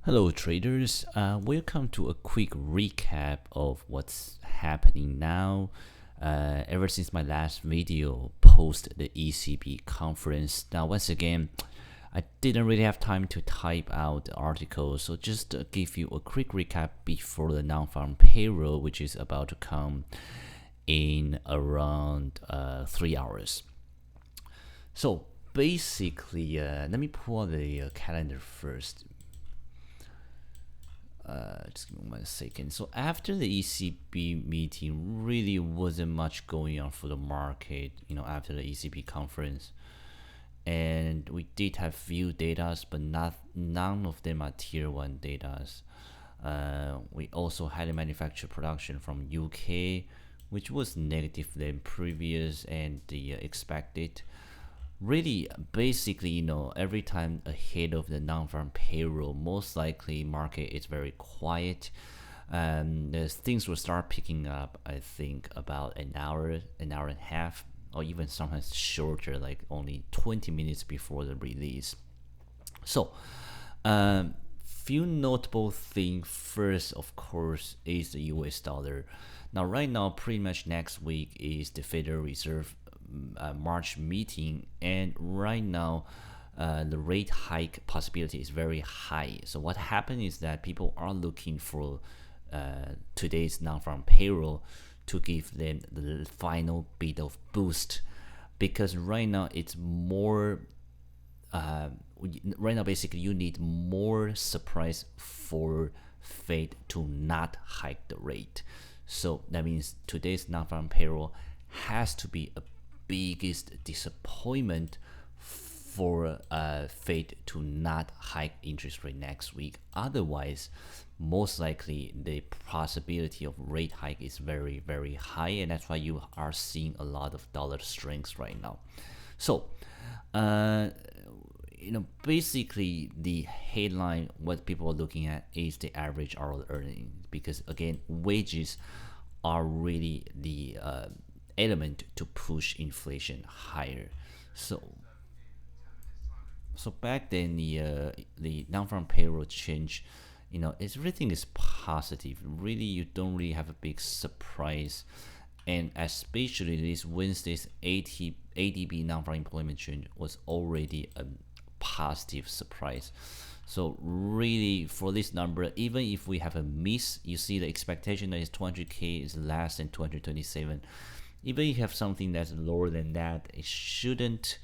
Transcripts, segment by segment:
Hello, traders. Welcome to a quick recap of what's happening now. Ever since my last video post the ECB conference. Now, once again, I didn't really have time to type out the article, so just give you a quick recap before the non-farm payroll, which is about to come in around 3 hours. So basically, let me pull the calendar first. Just give me 1 second. So after the ECB meeting, really wasn't much going on for the market, after the ECB conference. And we did have few datas, but none of them are tier 1 datas. We also had a manufactured production from UK, which was negative than previous and the expected. Really, basically, every time ahead of the non-farm payroll, most likely market is very quiet. Things will start picking up, I think, about an hour and a half, or even sometimes shorter, like only 20 minutes before the release. So, few notable things. First, of course, is the US dollar. Now, right now, pretty much next week is the Federal Reserve March meeting, and right now the rate hike possibility is very high. So what happened is that people are looking for today's non-farm payroll to give them the final bit of boost, because right now it's more right now basically you need more surprise for Fed to not hike the rate. So that means today's non-farm payroll has to be a biggest disappointment for Fed to not hike interest rate next week. Otherwise, most likely the possibility of rate hike is very, very high, and that's why you are seeing a lot of dollar strength right now. So, basically the headline, what people are looking at is the average hourly earning, because again, wages are really the element to push inflation higher. So back then the non-farm payroll change, it's everything is positive. Really, you don't really have a big surprise, and especially this Wednesday's ADP non-farm employment change was already a positive surprise. So really, for this number, even if we have a miss, you see the expectation that is 200K is less than 227. Even if you have something that's lower than that, it shouldn't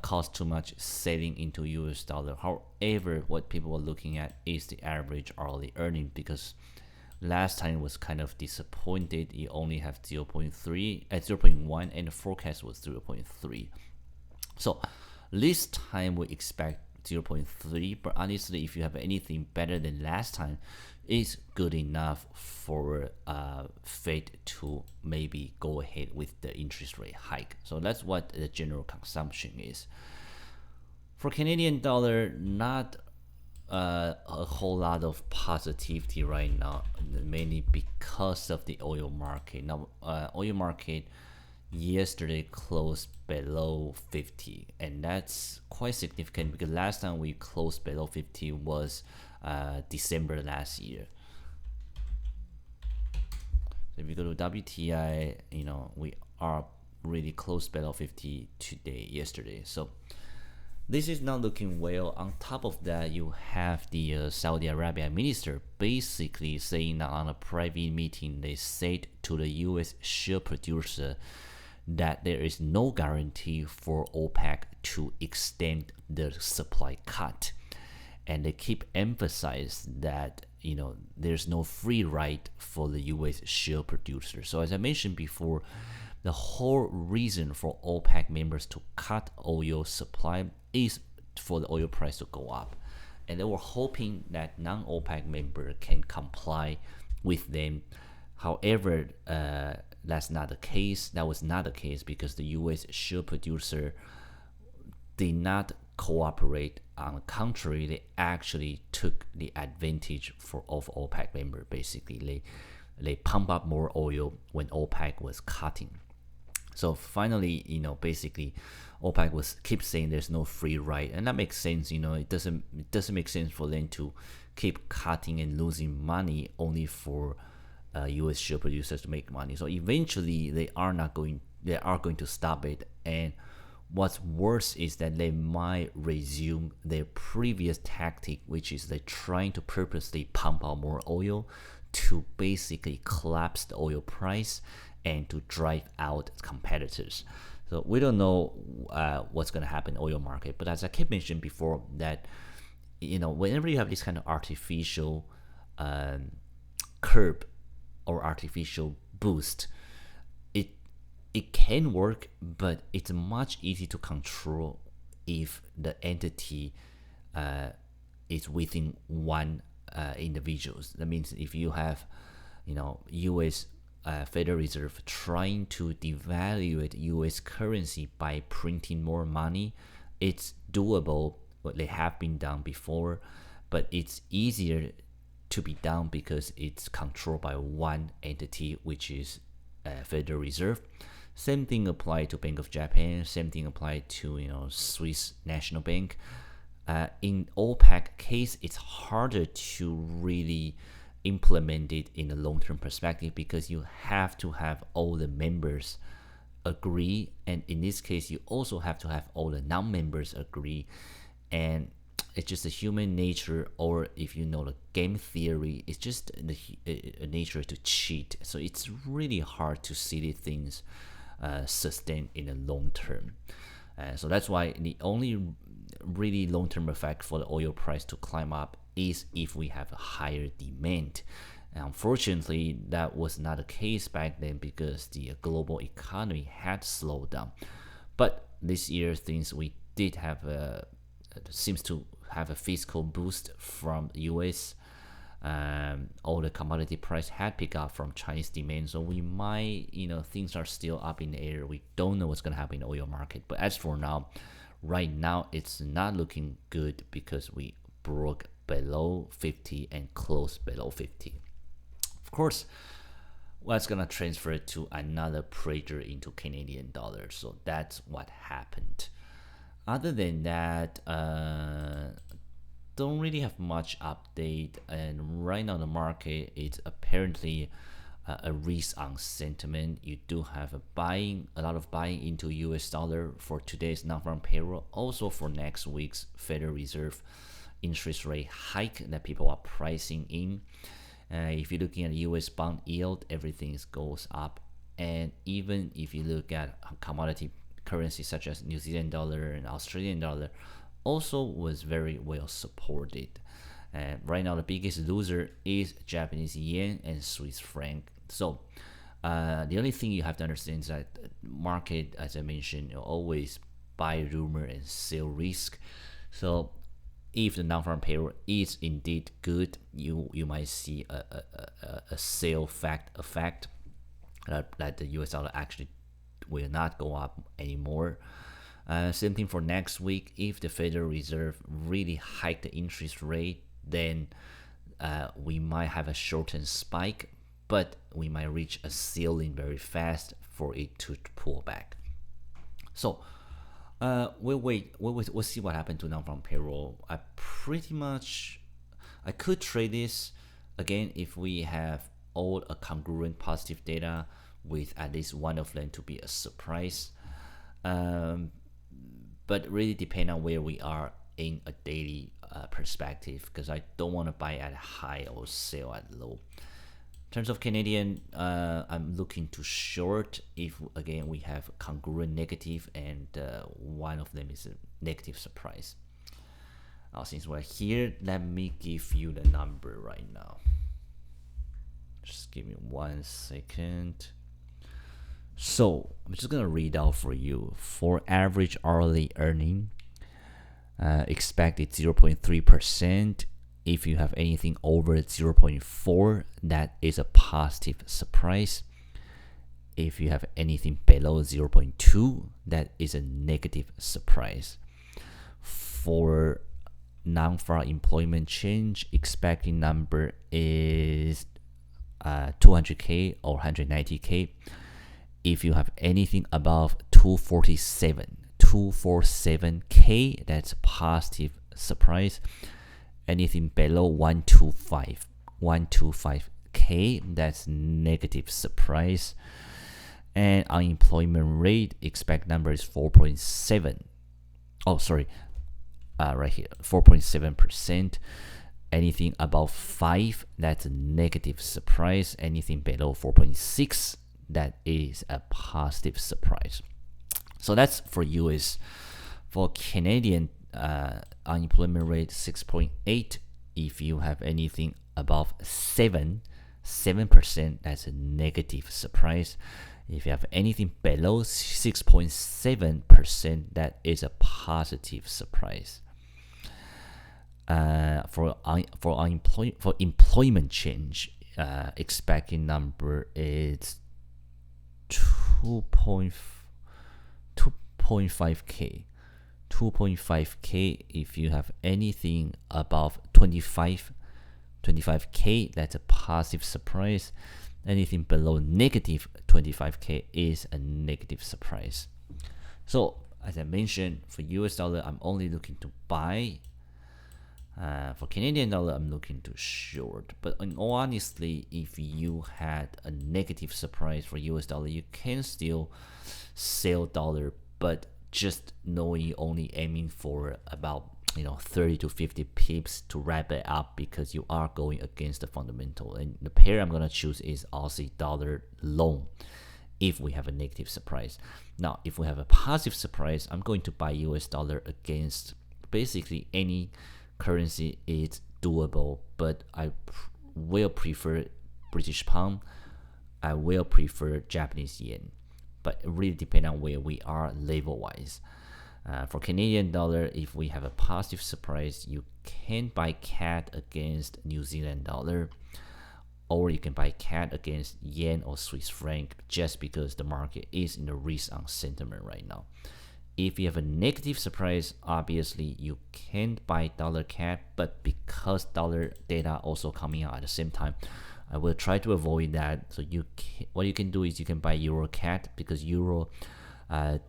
cost too much selling into US dollar. However, what people are looking at is the average hourly earning, because last time it was kind of disappointed. You only have 0.3 at 0.1, and the forecast was 0.3. So this time we expect 0.3, but honestly, if you have anything better than last time, it's good enough for Fed to maybe go ahead with the interest rate hike. So that's what the general consumption is. For Canadian dollar, not a whole lot of positivity right now, mainly because of the oil market. Now, oil market yesterday closed below 50, and that's quite significant because last time we closed below 50 was December last year. So if you go to WTI, we are really close below 50 yesterday. So this is not looking well. On top of that, you have the Saudi Arabia minister basically saying that on a private meeting, they said to the U.S. shale producer that there is no guarantee for OPEC to extend the supply cut. And they keep emphasizing that there's no free ride for the U.S. shale producers. So as I mentioned before, the whole reason for OPEC members to cut oil supply is for the oil price to go up, and they were hoping that non-OPEC member can comply with them. However, that's not the case. That was not the case because the U.S. shale producer did not cooperate. On the contrary, they actually took the advantage of OPEC member. Basically, they pump up more oil when OPEC was cutting. So finally, basically, OPEC was keep saying there's no free ride, and that makes sense. It doesn't make sense for them to keep cutting and losing money only for U.S. shale producers to make money. So eventually, they are going to stop it. And what's worse is that they might resume their previous tactic, which is they're trying to purposely pump out more oil to basically collapse the oil price and to drive out competitors. So we don't know what's going to happen in the oil market. But as I keep mentioning before, that whenever you have this kind of artificial curb or artificial boost, it can work, but it's much easier to control if the entity is within one individuals. That means if you have, U.S. Federal Reserve trying to devalue U.S. currency by printing more money, it's doable. What they have been done before, but it's easier to be done because it's controlled by one entity, which is Federal Reserve. Same thing applied to Bank of Japan. Same thing applied to Swiss National Bank. In OPEC case, it's harder to really implement it in a long-term perspective because you have to have all the members agree, and in this case, you also have to have all the non-members agree. And it's just a human nature, or if you know the game theory, it's just the nature to cheat. So it's really hard to see these things sustain in the long term. So that's why the only really long-term effect for the oil price to climb up is if we have a higher demand. And unfortunately, that was not the case back then because the global economy had slowed down. But this year, things we did have seems to have a fiscal boost from the US. All the commodity price had picked up from Chinese demand, so we might, things are still up in the air. We don't know what's going to happen in the oil market. But as for now, right now, it's not looking good because we broke below 50 and closed below 50. Of course, what's going to transfer to another pressure into Canadian dollars. So that's what happened. Other than that, don't really have much update, and right now the market is apparently a risk on sentiment. You do have a lot of buying into US dollar for today's non-farm payroll, also for next week's Federal Reserve interest rate hike that people are pricing in. If you're looking at US bond yield, everything goes up, and even if you look at commodity currencies such as New Zealand dollar and Australian dollar, also was very well supported. Right now, the biggest loser is Japanese yen and Swiss franc. So the only thing you have to understand is that market, as I mentioned, always buy rumor and sell risk. So if the non-farm payroll is indeed good, you might see a sale effect that the US dollar actually will not go up anymore. Same thing for next week. If the Federal Reserve really hike the interest rate, then we might have a short-term spike, but we might reach a ceiling very fast for it to pull back. So we'll see what happened to non-farm payroll. I could trade this again if we have all a congruent positive data with at least one of them to be a surprise. But really depend on where we are in a daily perspective, because I don't want to buy at high or sell at low. In terms of Canadian, I'm looking to short if again we have congruent negative and one of them is a negative surprise. Now, since we're here, let me give you the number right now. Just give me 1 second. So I'm just gonna read out for you. For average hourly earning, expected 0.3%. If you have anything over 0.4, that is a positive surprise. If you have anything below 0.2, that is a negative surprise. For non-farm employment change, expecting number is 200K or 190K. if you have anything above 247K, that's positive surprise. Anything below 125K, that's negative surprise. And unemployment rate, expect number is 4.7. Oh, sorry, right here, 4.7%. Anything above 5, that's a negative surprise. Anything below 4.6, that is a positive surprise. So that's for US. For Canadian, unemployment rate 6.8. If you have anything above 7%, that's a negative surprise. If you have anything below 6.7%, that is a positive surprise. For employment change, expecting number is 2.5K. 2.5K. If you have anything above 25K, that's a positive surprise. Anything below negative 25K is a negative surprise. So as I mentioned, for US dollar, I'm only looking to buy. For Canadian dollar, I'm looking to short. But in all honesty, if you had a negative surprise for US dollar, you can still sell dollar, but just knowing you only aiming for about 30 to 50 pips to wrap it up, because you are going against the fundamental. And the pair I'm gonna choose is Aussie dollar long if we have a negative surprise. Now, if we have a positive surprise, I'm going to buy US dollar against basically any currency. Is doable, but I will prefer British pound. I will prefer Japanese yen, but it really depends on where we are level wise. For Canadian dollar, if we have a positive surprise, you can buy CAD against New Zealand dollar, or you can buy CAD against yen or Swiss franc, just because the market is in the risk on sentiment right now. If you have a negative surprise, obviously you can buy dollar CAD, but because dollar data also coming out at the same time, I will try to avoid that. So what you can do is you can buy Euro CAD, because Euro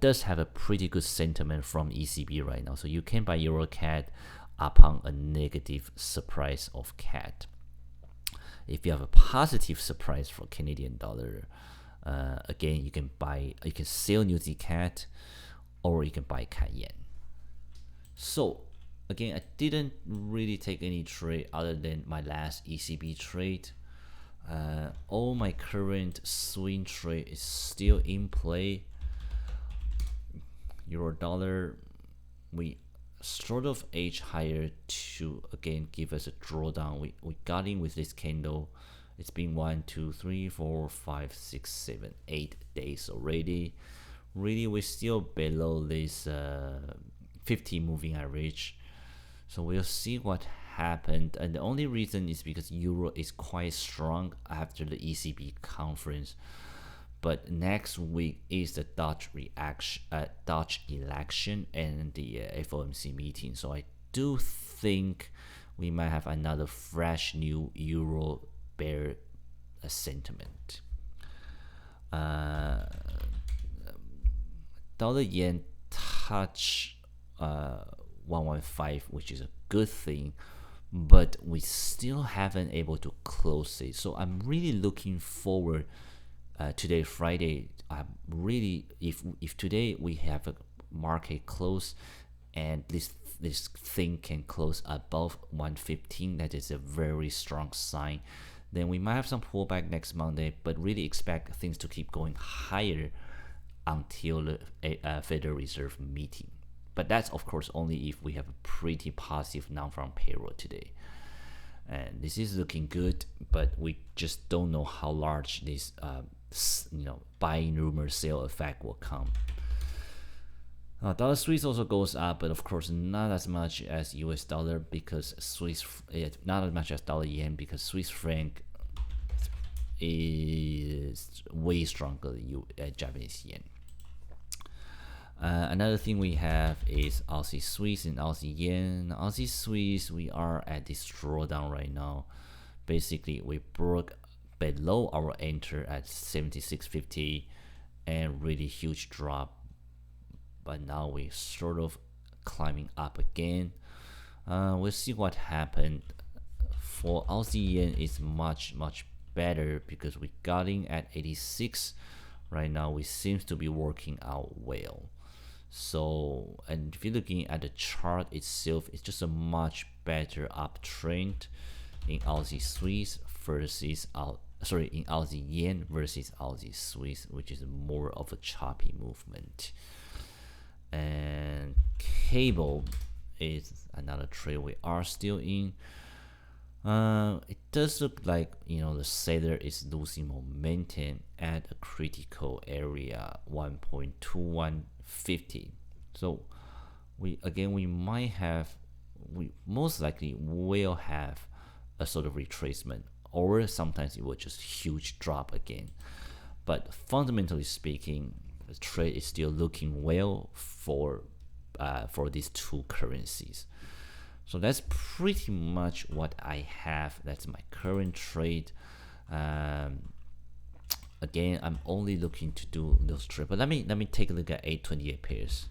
does have a pretty good sentiment from ECB right now. So you can buy Euro CAD upon a negative surprise of CAD. If you have a positive surprise for Canadian dollar, again, you can sell New Zealand CAD, or you can buy CAD yen. So again, I didn't really take any trade other than my last ECB trade. All my current swing trade is still in play. Euro dollar, we sort of edge higher to again give us a drawdown. We got in with this candle. It's been 1, 2, 3, 4, 5, 6, 7, 8 days already. Really, we're still below this 50 moving average. So we'll see what happened. And the only reason is because Euro is quite strong after the ECB conference. But next week is the Dutch election and the FOMC meeting. So I do think we might have another fresh new Euro bear sentiment. Dollar yen touch 115, which is a good thing, but we still haven't able to close it. So I'm really looking forward. Today, Friday, if today we have a market close and this thing can close above 115, that is a very strong sign. Then we might have some pullback next Monday, but really expect things to keep going higher until the Federal Reserve meeting. But that's of course only if we have a pretty positive non-farm payroll today. And this is looking good, but we just don't know how large this buying rumor sale effect will come. Dollar Swiss also goes up, but of course not as much as US dollar, because not as much as dollar yen, because Swiss franc is way stronger than Japanese yen. Another thing we have is Aussie Swiss and Aussie yen. Aussie Swiss, we are at this drawdown right now. Basically, we broke below our enter at 76.50, and really huge drop, but now we sort of climbing up again. We'll see what happened. For Aussie yen, it's much better because we got in at 86. Right now, we seems to be working out well. So, and if you're looking at the chart itself, it's just a much better uptrend in Aussie Swiss versus in Aussie yen versus Aussie Swiss, which is more of a choppy movement. And cable is another trade we are still in. It does look like the seller is losing momentum at a critical area 1.2150. So we most likely will have a sort of retracement, or sometimes it will just huge drop again. But fundamentally speaking, the trade is still looking well for these two currencies. So that's pretty much what I have. That's my current trade. Again, I'm only looking to do those trades. But let me take a look at 828 pairs.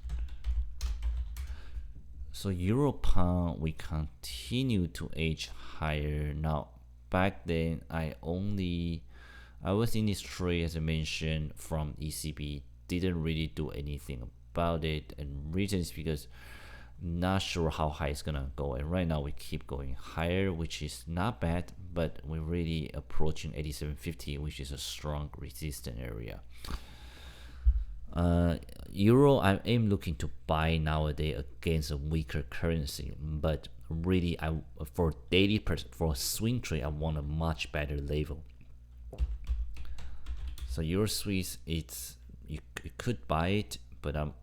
So Euro Pound, we continue to edge higher. Now back then I was in this trade, as I mentioned, from ECB, didn't really do anything about it, and reason is because not sure how high it's gonna go, and right now we keep going higher, which is not bad, but we're really approaching 87.50, which is a strong resistance area. Euro, I am looking to buy nowadays against a weaker currency, but really for swing trade, I want a much better level. So Euro Swiss, you could buy it, but I'm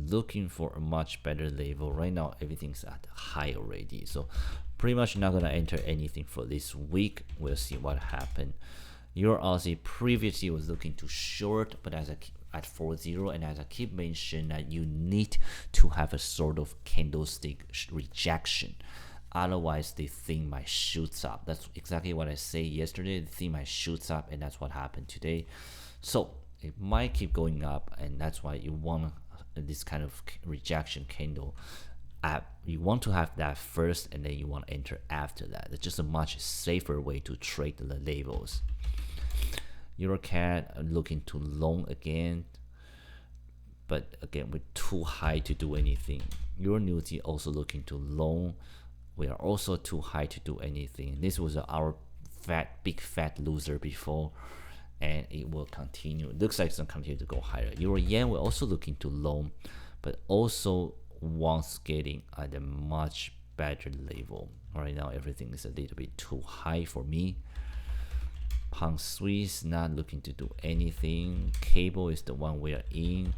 looking for a much better level. Right now everything's at high already, so pretty much not gonna enter anything for this week. We'll see what happened. Euro Aussie previously was looking to short, but at 4.0, and as I keep mentioning, that you need to have a sort of candlestick rejection, otherwise the thing might shoot up. That's exactly what I said yesterday. The thing might shoot up, and that's what happened today. So it might keep going up, and that's why you want this kind of rejection candle. You want to have that first, and then you want to enter after that. It's just a much safer way to trade the levels. EuroCAD, I'm looking to long again, but again we're too high to do anything. EuroNewT also looking to long. We are also too high to do anything. This was our big fat loser before, and it will continue. It looks like it's gonna continue to go higher. Euro Yen, we're also looking to long, but also once getting at a much better level. Right now everything is a little bit too high for me. Pound Swiss, not looking to do anything. Cable is the one we are in.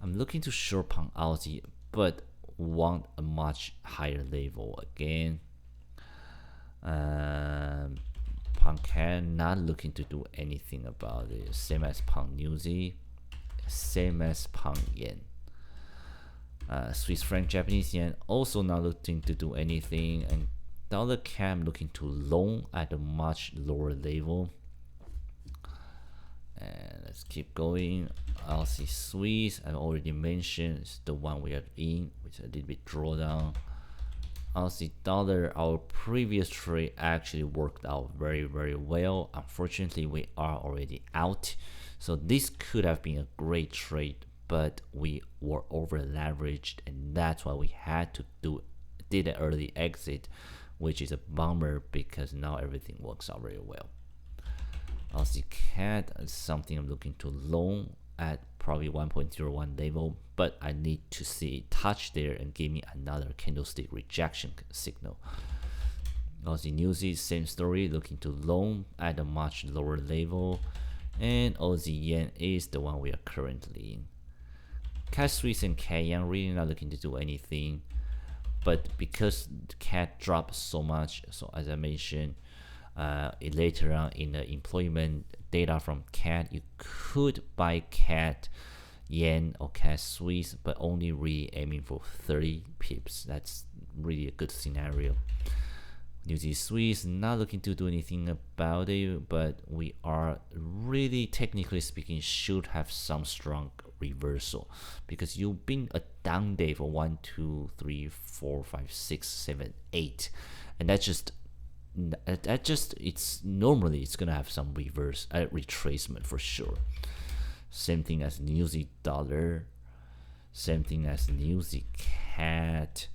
I'm looking to short Pound Aussie, but want a much higher level again. Pound CAD, not looking to do anything about it. Same as Pound New Zealand, same as Pound Yen. Swiss franc Japanese yen, also not looking to do anything, and dollar CAD looking to long at a much lower level. And let's keep going. Aussie Swiss, I already mentioned, is the one we are in, which a little bit drawdown. Aussie dollar, our previous trade actually worked out very well. Unfortunately, we are already out, so this could have been a great trade, but we were over leveraged, and that's why we had to did an early exit, which is a bummer because now everything works out very well. Aussie CAD is something I'm looking to long at probably 1.01 level, but I need to see it touch there and give me another candlestick rejection signal. Aussie New Zealand, same story, looking to long at a much lower level, and Aussie Yen is the one we are currently in. CAD Swiss and CAD Yen really not looking to do anything, but because the CAD dropped so much, so as I mentioned, later on in the employment data from CAD, you could buy CAD Yen or CAD Swiss, but only really aiming for 30 pips. That's really a good scenario. New Zealand Swiss, not looking to do anything about it, but we are really, technically speaking, should have some strong reversal because you've been a down day for 1, 2, 3, 4, 5, 6, 7, 8, and it's normally it's gonna have some retracement for sure. Same thing as New Zealand dollar, same thing as New Zealand cat.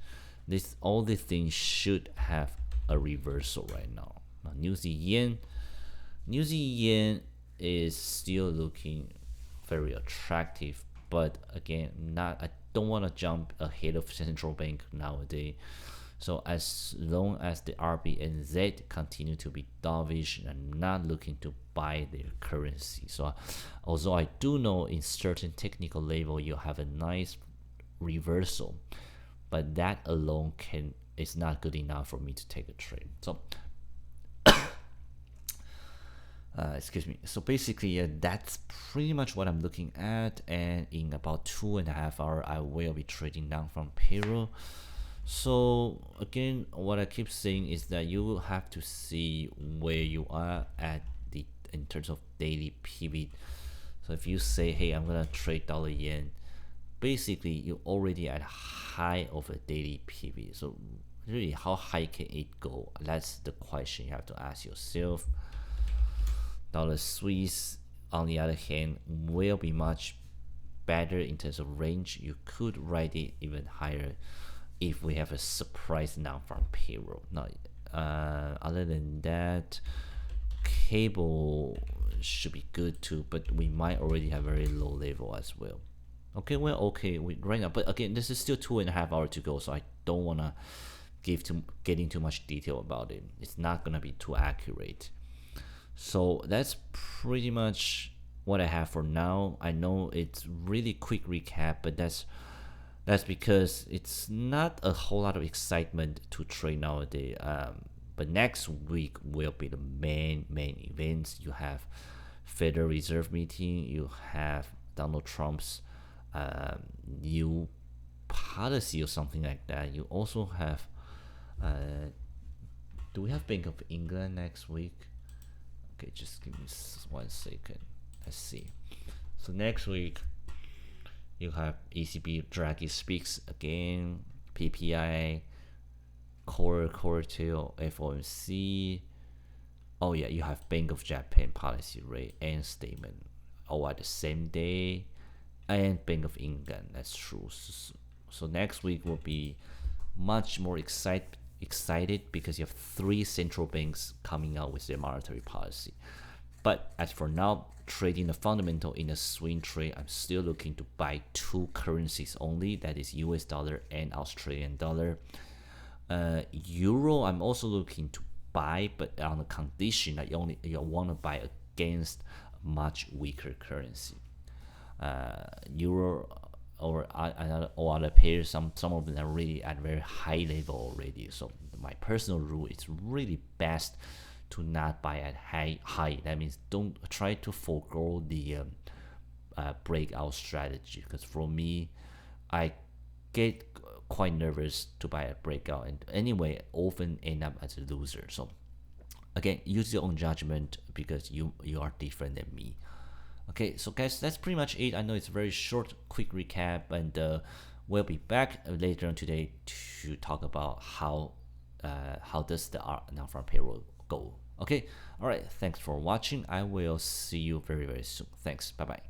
All these things should have a reversal right now. New Zealand yen is still looking very attractive, but again, I don't want to jump ahead of central bank nowadays. So as long as the RBNZ continue to be dovish, I'm not looking to buy their currency. So although I do know in certain technical level you have a nice reversal, but that alone is not good enough for me to take a trade. So excuse me. So basically, that's pretty much what I'm looking at. And in about 2.5 hours, I will be trading down from payroll. So again, what I keep saying is that you will have to see where you are at in terms of daily pivot. So if you say, hey, I'm gonna trade dollar yen, basically you're already at high of a daily pivot. So really, how high can it go? That's the question you have to ask yourself. Dollar Swiss, on the other hand, will be much better in terms of range. You could ride it even higher if we have a surprise now from payroll. Now, other than that, cable should be good too, but we might already have very low level as well. Okay, we're okay right now, but again, this is still 2.5 hours to go, so I don't wanna get into too much detail about it. It's not gonna be too accurate. So that's pretty much what I have for now. I know it's really quick recap, but that's because it's not a whole lot of excitement to trade nowadays. But next week will be the main events. You have Federal Reserve meeting. You have Donald Trump's new policy or something like that. You also have do we have Bank of England next week? Okay, just give me 1 second. Let's see. So next week you have ECB Draghi speaks again, PPI, core to FOMC. Oh yeah, you have Bank of Japan policy rate and statement all at the same day, and Bank of England. That's true. So next week will be much more excited because you have 3 central banks coming out with their monetary policy. But as for now, trading the fundamental in a swing trade, I'm still looking to buy 2 currencies only, that is US dollar and Australian dollar. Euro, I'm also looking to buy, but on the condition that you want to buy against a much weaker currency. Euro or other pairs, some of them are really at very high level already. So my personal rule is really best to not buy at high. That means don't try to forego the breakout strategy, because for me, I get quite nervous to buy a breakout, and anyway often end up as a loser. So again, use your own judgment because you are different than me. Okay, so guys, that's pretty much it. I know it's a very short, quick recap, and we'll be back later on today to talk about how does the non-farm payroll go. Okay, all right. Thanks for watching. I will see you very soon. Thanks. Bye bye.